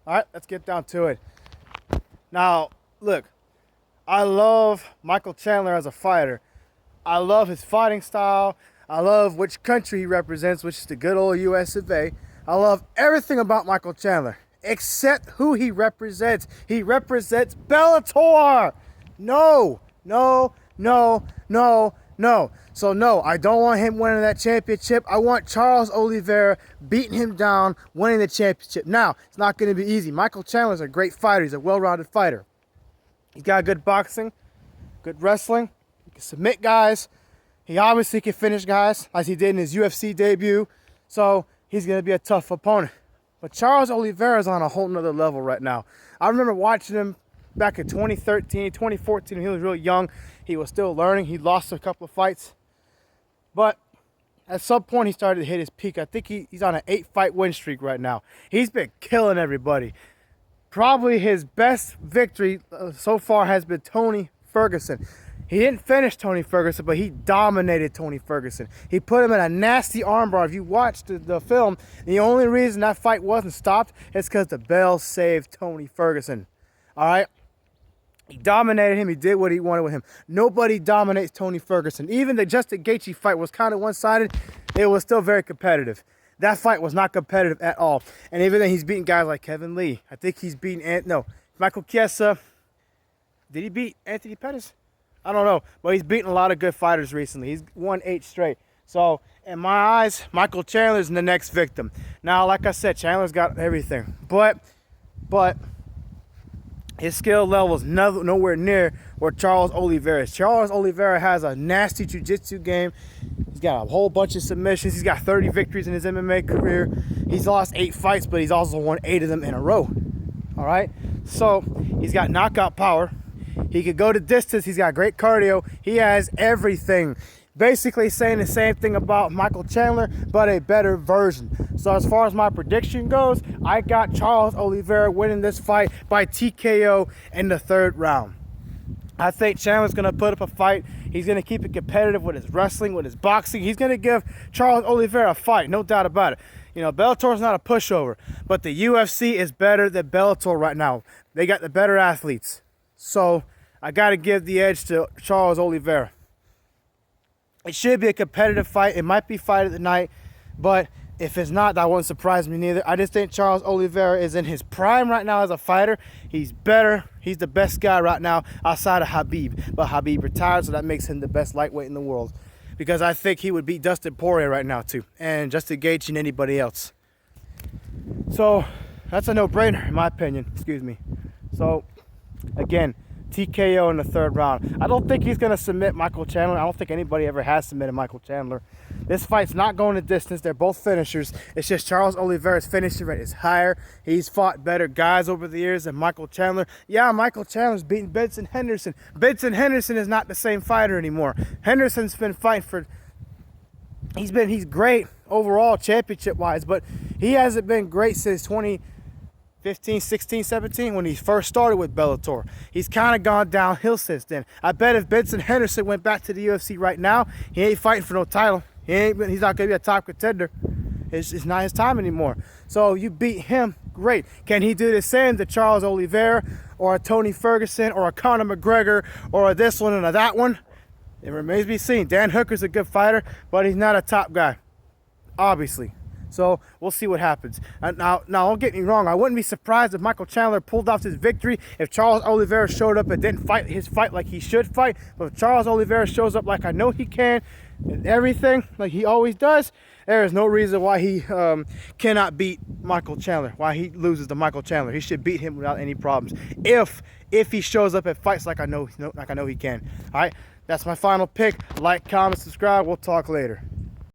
All right, let's get down to it. Now, look, I love Michael Chandler as a fighter. I love his fighting style. I love which country he represents, which is the good old US of A. I love everything about Michael Chandler, except who he represents. He represents Bellator. No, no, no, no, no. So no, I don't want him winning that championship. I want Charles Oliveira beating him down, winning the championship. Now, it's not going to be easy. Michael Chandler's a great fighter. He's a well-rounded fighter. He's got good boxing, good wrestling. He can submit guys. He obviously can finish guys, as he did in his UFC debut. So he's going to be a tough opponent. But Charles Oliveira is on a whole nother level right now. I remember watching him back in 2013, 2014, when he was real young. He was still learning. He lost a couple of fights. But at some point, he started to hit his peak. I think he's on an 8-fight win streak right now. He's been killing everybody. Probably his best victory so far has been Tony Ferguson. He didn't finish Tony Ferguson, but he dominated Tony Ferguson. He put him in a nasty armbar. If you watched the film, the only reason that fight wasn't stopped is because the bell saved Tony Ferguson. All right? He dominated him. He did what he wanted with him. Nobody dominates Tony Ferguson. Even the Justin Gaethje fight was kind of one-sided. It was still very competitive. That fight was not competitive at all. And even then, he's beaten guys like Kevin Lee. I think he's beaten, Michael Chiesa. Did he beat Anthony Pettis? I don't know. But he's beaten a lot of good fighters recently. He's won 8 straight. So, in my eyes, Michael Chandler's the next victim. Now, like I said, Chandler's got everything. But his skill level is nowhere near where Charles Oliveira is. Charles Oliveira has a nasty jiu-jitsu game. He's got a whole bunch of submissions. He's got 30 victories in his MMA career. He's lost 8 fights, but he's also won 8 of them in a row. All right? So he's got knockout power. He could go the distance. He's got great cardio. He has everything. Basically saying the same thing about Michael Chandler, but a better version. So as far as my prediction goes, I got Charles Oliveira winning this fight by TKO in the 3rd round. I think Chandler's going to put up a fight. He's going to keep it competitive with his wrestling, with his boxing. He's going to give Charles Oliveira a fight, no doubt about it. You know, Bellator's not a pushover, but the UFC is better than Bellator right now. They got the better athletes. So I got to give the edge to Charles Oliveira. It should be a competitive fight. It might be fight of the night, but if it's not, that wouldn't surprise me neither. I just think Charles Oliveira is in his prime right now as a fighter. He's better. He's the best guy right now outside of Khabib. But Khabib retired, so that makes him the best lightweight in the world. Because I think he would beat Dustin Poirier right now too, and Justin Gaethje and anybody else. So that's a no-brainer in my opinion. Excuse me. So again, TKO in the 3rd round. I don't think he's going to submit Michael Chandler. I don't think anybody ever has submitted Michael Chandler. This fight's not going the distance. They're both finishers. It's just Charles Oliveira's finishing rate is higher. He's fought better guys over the years than Michael Chandler. Yeah, Michael Chandler's beaten Benson Henderson. Benson Henderson is not the same fighter anymore. Henderson's been fighting for... He's great overall championship-wise, but he hasn't been great since 2015, 16, 17 when he first started with Bellator. He's kind of gone downhill since then. I bet if Benson Henderson went back to the UFC right now, he ain't fighting for no title. He's not going to be a top contender. It's not his time anymore. So you beat him, great. Can he do the same to Charles Oliveira or a Tony Ferguson or a Conor McGregor or a this one and a that one? It remains to be seen. Dan Hooker's a good fighter, but he's not a top guy, obviously. So we'll see what happens. Now, don't get me wrong. I wouldn't be surprised if Michael Chandler pulled off his victory if Charles Oliveira showed up and didn't fight his fight like he should fight. But if Charles Oliveira shows up like I know he can and everything like he always does, there is no reason why he cannot beat Michael Chandler, why he loses to Michael Chandler. He should beat him without any problems if he shows up at fights like I know he can. All right, that's my final pick. Like, comment, subscribe. We'll talk later.